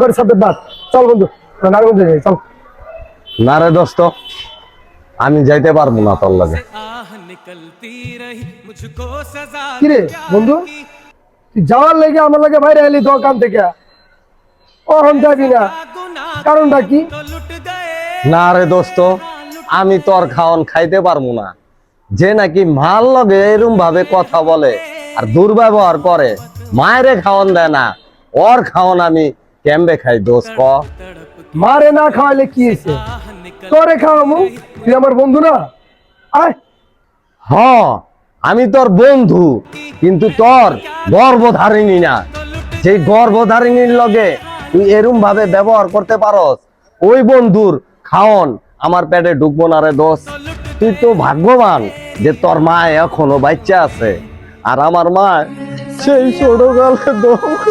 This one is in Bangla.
করে সাথে বাদ চল বন্ধু নারায়ণগঞ্জে যাই চল। না রে দোস্ত, আমি যাইতে পারবো না তোর লাগে। কিরে বন্ধু, তুই যাওয়ার লেগে আমার লাগে বাইরে এলি দোকান থেকে, কখন যাবি না, কারণটা কি? না রে দোস্ত, আমি তোর খাওন খাইতে পারবো না। যে নাকি মাল লগে এরম ভাবে কথা বলে আর দুর্ব্যবহার করে, মায়েরে খাওন দেয় না, ওর খাওন আমি কেমবে খাই দোস্ত ক? মারে না খাওয়াইলে কি হয়েছে, তোরে খাওয়ামু, তুই আমার বন্ধু না? আয় হ, আমি তোর বন্ধু, কিন্তু তোর গর্ভধারিণী না। সেই গর্ভধারিণীর লগে তুই এরম ভাবে ব্যবহার করতে পারস, ওই বন্ধুর খাওন আমার পেটে ঢুকবো না রে দোস্ত। তুই তো ভাগ্যবান যে তোর মা এখনো বাচ্চা আছে, আর আমার মা সেই ছোটকালে দোস্ত